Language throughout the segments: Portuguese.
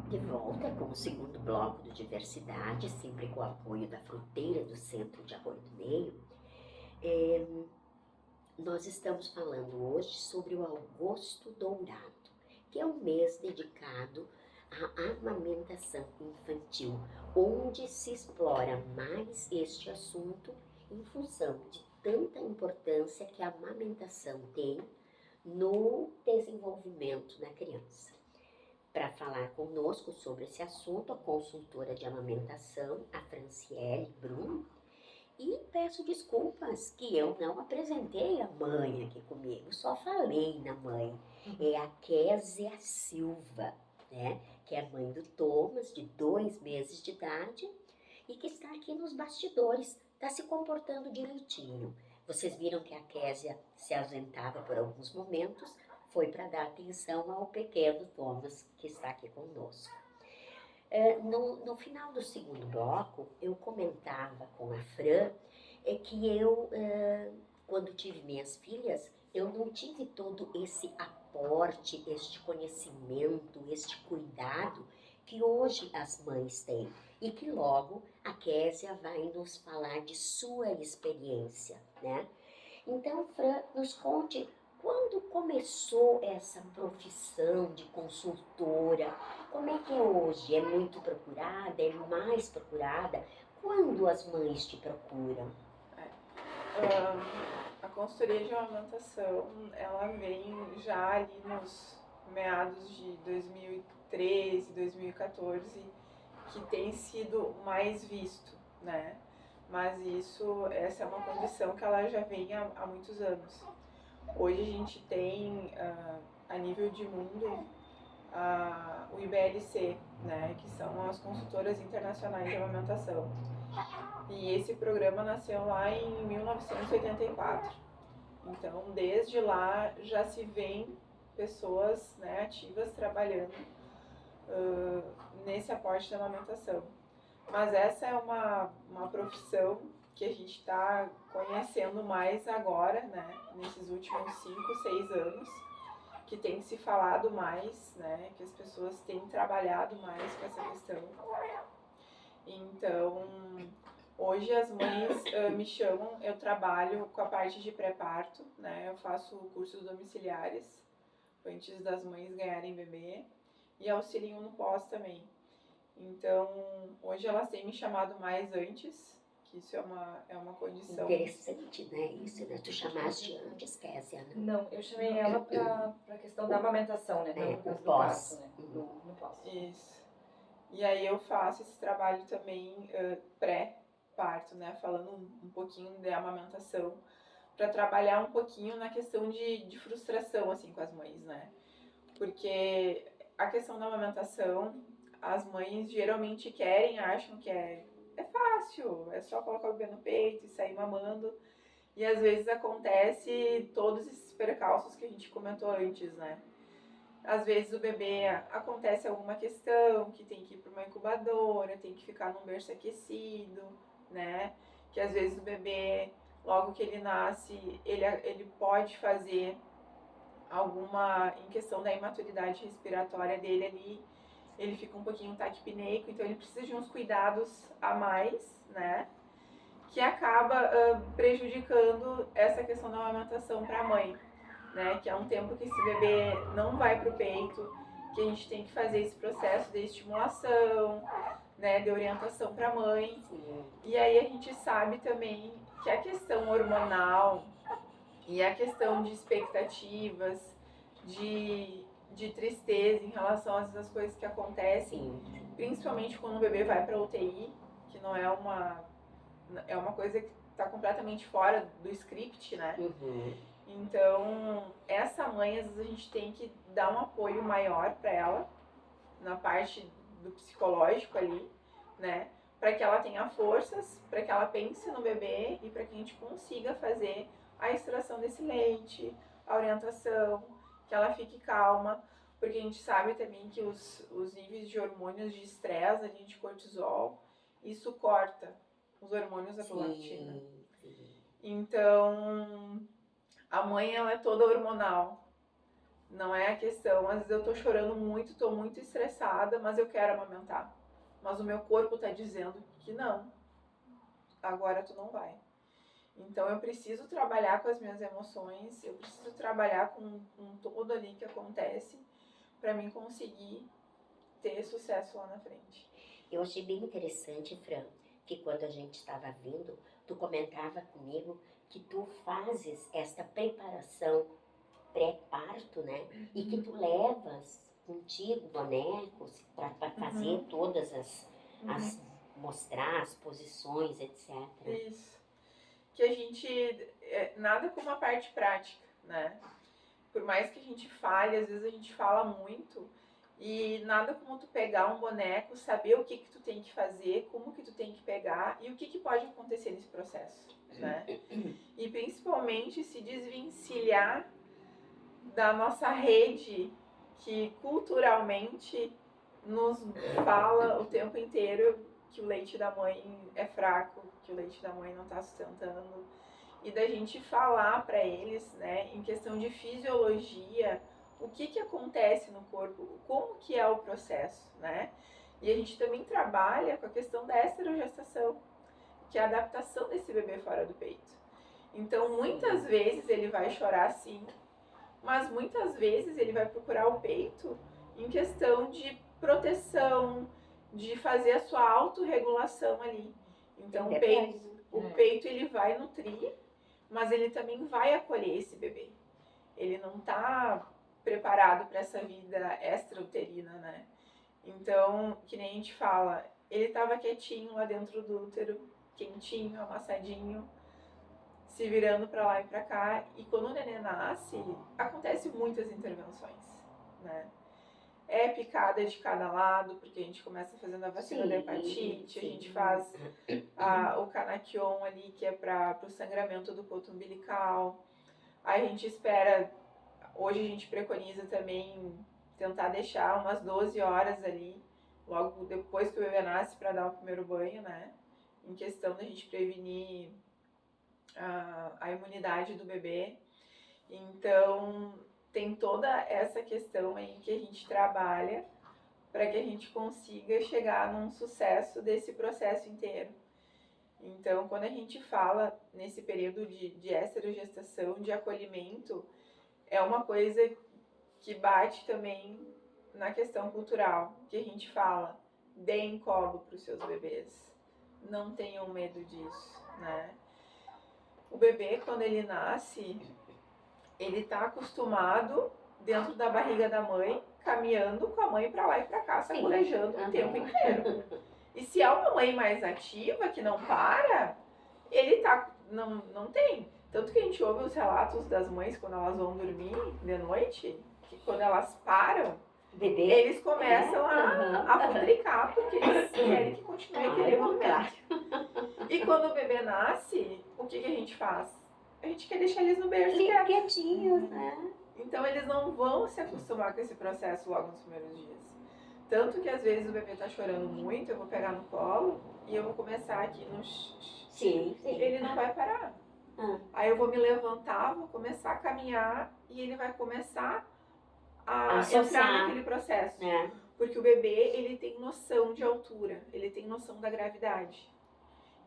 De volta com o segundo bloco do Diversidade, sempre com o apoio da Fruteira do Centro de Arroio do Meio. Nós estamos falando hoje sobre o Agosto Dourado, que é um mês dedicado à amamentação infantil, onde se explora mais este assunto em função de tanta importância que a amamentação tem no desenvolvimento da criança. Para falar conosco sobre esse assunto, a consultora de amamentação, a Franciele Brum, e peço desculpas que eu não apresentei a mãe aqui comigo, só falei na mãe. É a Késia Silva, né? Que é a mãe do Thomas, de 2 meses de idade, e que está aqui nos bastidores, está se comportando direitinho. Vocês viram que a Késia se ausentava por alguns momentos, foi para dar atenção ao pequeno Thomas, que está aqui conosco. No final do segundo bloco, eu comentava com a Fran que eu, quando tive minhas filhas, eu não tive todo esse aporte, este conhecimento, este cuidado que hoje as mães têm. E que logo a Késia vai nos falar de sua experiência, né? Então, Fran, nos conte quando começou essa profissão de consultora. Como é que é hoje? É muito procurada? É mais procurada? Quando as mães te procuram? A consultoria de amamentação, ela vem já ali nos meados de 2013, 2014, que tem sido mais visto, né? Mas essa é uma condição que ela já vem há muitos anos. Hoje a gente tem, a nível de mundo, o IBLC, né, que são as consultoras internacionais de amamentação. E esse programa nasceu lá em 1984. Então, desde lá já se vê pessoas, né, ativas trabalhando nesse aporte da amamentação. Mas essa é uma profissão que a gente está conhecendo mais agora, né, nesses últimos 5, 6 anos, que tem se falado mais, né, que as pessoas têm trabalhado mais com essa questão. Então, hoje as mães me chamam, eu trabalho com a parte de pré-parto, né, eu faço cursos domiciliares antes das mães ganharem bebê e auxilio no pós também. Então, hoje elas têm me chamado mais antes, que isso é uma condição. Interessante, né? Isso, né? Tu chamaste antes, Késia, né? Não, eu chamei ela para a questão da amamentação, né? O pós. Parto, né? No pós. Isso. E aí eu faço esse trabalho também pré-parto, né? Falando um pouquinho de amamentação, para trabalhar um pouquinho na questão de frustração, assim, com as mães, né? Porque a questão da amamentação, as mães geralmente acham que é fácil, é só colocar o bebê no peito e sair mamando. E às vezes acontece todos esses percalços que a gente comentou antes, né? Às vezes o bebê acontece alguma questão, que tem que ir para uma incubadora, tem que ficar num berço aquecido, né? Que às vezes o bebê, logo que ele nasce, ele pode fazer alguma, em questão da imaturidade respiratória dele ali, ele fica um pouquinho taquipneico, então ele precisa de uns cuidados a mais, né? Que acaba prejudicando essa questão da amamentação para a mãe, né? Que é um tempo que esse bebê não vai para o peito, que a gente tem que fazer esse processo de estimulação, né? De orientação para a mãe. E aí a gente sabe também que a questão hormonal e a questão de expectativas, de tristeza em relação a essas coisas que acontecem, principalmente quando o bebê vai para UTI, que não é uma coisa que está completamente fora do script, né? Uhum. Então, essa mãe, às vezes, a gente tem que dar um apoio maior para ela, na parte do psicológico ali, né? Para que ela tenha forças, para que ela pense no bebê e para que a gente consiga fazer a extração desse leite, a orientação, que ela fique calma, porque a gente sabe também que os níveis de hormônios de estresse, a gente cortisol, isso corta os hormônios da prolactina. Então, a mãe, ela é toda hormonal, Não é a questão, às vezes eu tô chorando muito, tô muito estressada, mas eu quero amamentar. Mas o meu corpo tá dizendo que não, agora tu não vai. Então eu preciso trabalhar com as minhas emoções, eu preciso trabalhar com tudo ali que acontece para mim conseguir ter sucesso lá na frente. Eu achei bem interessante, Fran, que quando a gente estava vindo, tu comentava comigo que tu fazes esta preparação pré-parto, né? E que tu levas contigo bonecos para fazer todas as mostrar as posições, etc. Isso. Que a gente, nada como a parte prática, né? Por mais que a gente fale, às vezes a gente fala muito, e nada como tu pegar um boneco, saber o que tu tem que fazer, como que tu tem que pegar e o que pode acontecer nesse processo, né? E principalmente se desvencilhar da nossa rede que culturalmente nos fala o tempo inteiro que o leite da mãe é fraco, que o leite da mãe não está sustentando, e da gente falar para eles, né, em questão de fisiologia, o que acontece no corpo, como que é o processo, né? E a gente também trabalha com a questão da esterogestação, que é a adaptação desse bebê fora do peito. Então, muitas vezes ele vai chorar sim, mas muitas vezes ele vai procurar o peito em questão de proteção, de fazer a sua autorregulação ali. Então, o peito ele vai nutrir, mas ele também vai acolher esse bebê. Ele não está preparado para essa vida extrauterina, né? Então, que nem a gente fala, ele estava quietinho lá dentro do útero, quentinho, amassadinho, se virando para lá e para cá, e quando o neném nasce, acontece muitas intervenções, né? É picada de cada lado, porque a gente começa fazendo a vacina da hepatite, a gente faz o canaquion ali, que é para o sangramento do coto umbilical. A gente espera, hoje a gente preconiza também tentar deixar umas 12 horas ali, logo depois que o bebê nasce, para dar o primeiro banho, né? Em questão da gente prevenir a imunidade do bebê. Então, tem toda essa questão aí que a gente trabalha para que a gente consiga chegar num sucesso desse processo inteiro. Então, quando a gente fala nesse período de esterogestação, de acolhimento, é uma coisa que bate também na questão cultural, que a gente fala, deem colo para os seus bebês, não tenham medo disso, né? O bebê, quando ele nasce, ele está acostumado dentro da barriga da mãe, caminhando com a mãe para lá e para cá, sacolejando o tempo inteiro. E se é uma mãe mais ativa, que não para, ele tá, não tem. Tanto que a gente ouve os relatos das mães quando elas vão dormir de noite, que quando elas param, eles começam a futricar, porque eles querem que continue aquele movimento. E quando o bebê nasce, o que a gente faz? A gente quer deixar eles no berço quietinhos, né? Então eles não vão se acostumar com esse processo logo nos primeiros dias. Tanto que às vezes o bebê tá chorando muito, eu vou pegar no colo e eu vou começar aqui no sim. Ele não vai parar. Aí eu vou me levantar, vou começar a caminhar e ele vai começar a entrar naquele processo. Porque o bebê, ele tem noção de altura, ele tem noção da gravidade.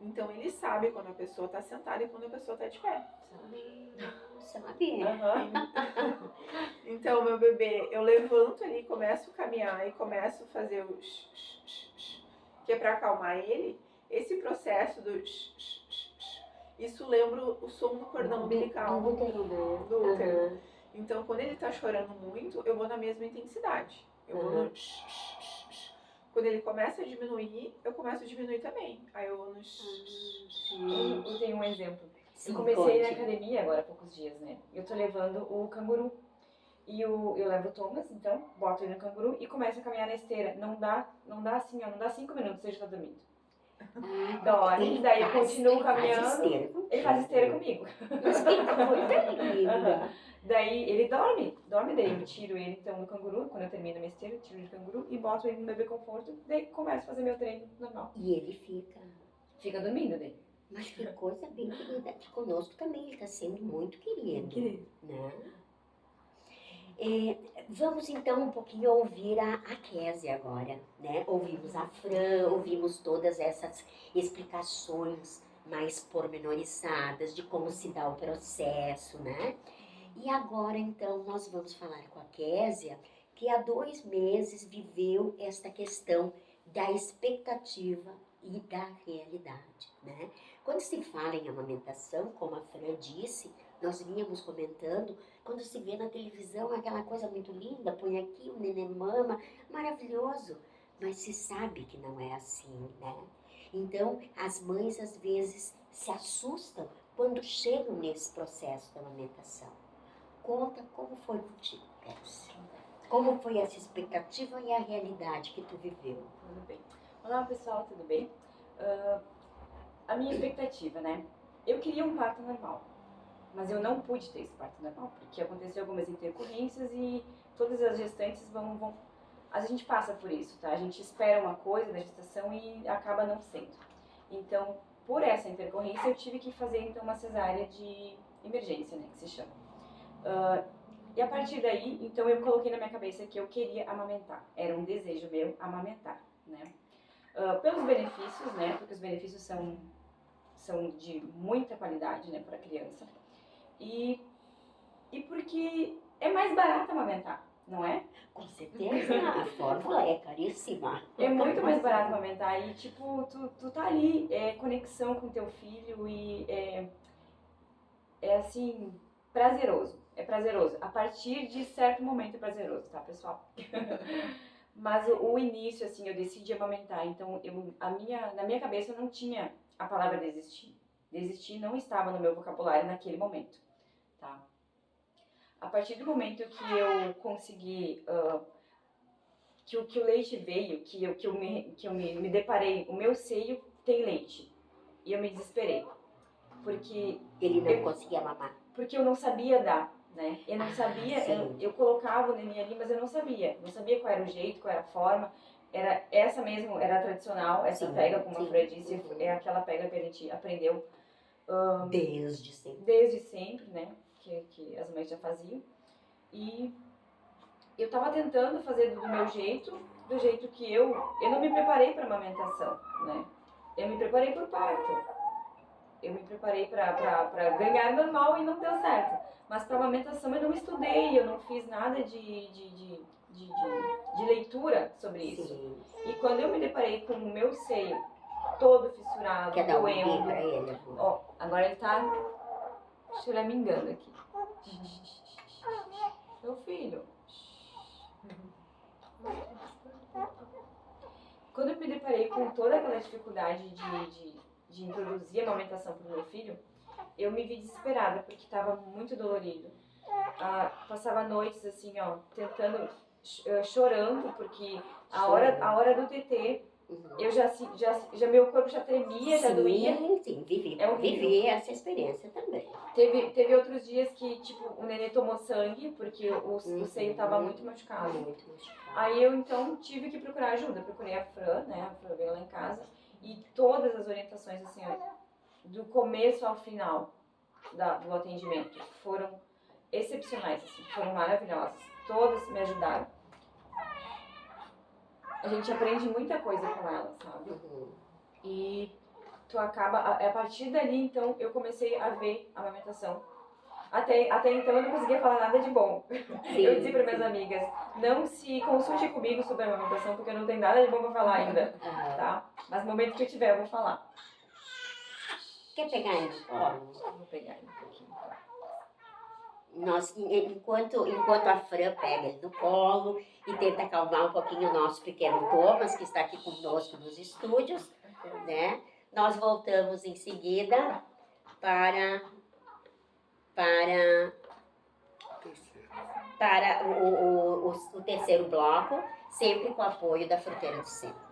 Então ele sabe quando a pessoa está sentada e quando a pessoa está de pé. Sabe? Então, meu bebê, eu levanto ali, começo a caminhar e começo a fazer o que é para acalmar ele. Esse processo do isso lembra o som do cordão umbilical. Do útero. Então, quando ele está chorando muito, eu vou na mesma intensidade. Eu vou no Quando ele começa a diminuir, eu começo a diminuir também. Aí eu vou no Eu tenho um exemplo. Sim, eu comecei na academia agora há poucos dias, né? Eu tô levando o canguru. E eu levo o Thomas, então, boto ele no canguru e começo a caminhar na esteira. Não dá assim, ó, não dá 5 minutos, ele já tá dormindo. Dorme, daí eu continuo caminhando. Ele faz esteira comigo. Mas que coisa linda! Daí ele dorme, daí eu tiro ele então no canguru, quando eu termino a minha esteira, eu tiro ele do canguru e boto ele no bebê conforto, daí começo a fazer meu treino normal. E ele fica dormindo daí. Mas que coisa bem querida, que conosco também ele está sendo muito querido, né? Vamos então um pouquinho ouvir a Kézia agora, né? Ouvimos a Fran, ouvimos todas essas explicações mais pormenorizadas de como se dá o processo, né? E agora então nós vamos falar com a Kézia, que há 2 meses viveu esta questão da expectativa e da realidade, né? Quando se fala em amamentação, como a Fran disse, nós vínhamos comentando, quando se vê na televisão aquela coisa muito linda, põe aqui o neném mama, maravilhoso, mas se sabe que não é assim, né? Então, as mães às vezes se assustam quando chegam nesse processo da amamentação. Conta como foi contigo, Kézia. Como foi essa expectativa e a realidade que tu viveu? Tudo bem. Olá, pessoal, tudo bem? A minha expectativa, né? Eu queria um parto normal, mas eu não pude ter esse parto normal, porque aconteceu algumas intercorrências e todas as gestantes vão... A gente passa por isso, tá? A gente espera uma coisa da gestação e acaba não sendo. Então, por essa intercorrência, eu tive que fazer, então, uma cesárea de emergência, né? Que se chama. E a partir daí, então, eu coloquei na minha cabeça que eu queria amamentar. Era um desejo meu amamentar, né? Pelos benefícios, né? Porque os benefícios são de muita qualidade, né? Para a criança. E porque é mais barato amamentar, não é? Com certeza, a fórmula é caríssima. É muito mais barato amamentar e, tipo, tu tá ali, conexão com teu filho e é assim, prazeroso. É prazeroso. A partir de certo momento é prazeroso, tá, pessoal? Mas o início, assim, eu decidi amamentar. Então, na minha cabeça não tinha a palavra desistir. Desistir não estava no meu vocabulário naquele momento, tá? A partir do momento que eu consegui, que o leite veio, que eu me deparei, o meu seio tem leite. E eu me desesperei. Porque ele não conseguia mamar. Porque eu não sabia dar, né? Eu não sabia, eu colocava o neném ali, mas eu não sabia. Não sabia qual era o jeito, qual era a forma. Era essa mesmo, era a tradicional, essa pega, como a Fran disse, é aquela pega que a gente aprendeu desde sempre. Desde sempre, né? Que as mães já faziam. E eu tava tentando fazer do meu jeito, do jeito que eu não me preparei para amamentação, né? Eu me preparei para o parto. Eu me preparei para ganhar normal e não deu certo. Mas para amamentação eu não estudei, eu não fiz nada de leitura sobre isso. Sim. E quando eu me deparei com o meu seio todo fissurado, quer dar um doendo... pra ele? Ó, agora ele tá churamingando aqui. Meu filho. Quando eu me deparei com toda aquela dificuldade de introduzir a amamentação para o meu filho, eu me vi desesperada, porque estava muito dolorido. Passava noites assim, ó, tentando, chorando, porque a hora do TT, eu já meu corpo já tremia, já doía. Sim, vivi essa experiência também. Teve outros dias que, tipo, o nenê tomou sangue, porque o seio estava muito machucado. Aí eu, então, tive que procurar ajuda. Procurei a Fran, né, a Fran veio lá em casa. E todas as orientações, assim, ó, do começo ao final do atendimento foram excepcionais, assim, foram maravilhosas. Todas me ajudaram. A gente aprende muita coisa com elas, sabe? E tu acaba... A partir dali, então, eu comecei a ver a amamentação. Até então eu não conseguia falar nada de bom. Sim, eu disse para minhas amigas, não se consulte comigo sobre a amamentação, porque eu não tenho nada de bom para falar ainda, tá? Mas no momento que eu tiver, eu vou falar. Quer pegar ele? Vou pegar ele um pouquinho. Nós, enquanto a Fran pega ele no colo e tenta acalmar um pouquinho o nosso pequeno Thomas, que está aqui conosco nos estúdios, né? Nós voltamos em seguida para o terceiro bloco, sempre com o apoio da Fruteira do Centro.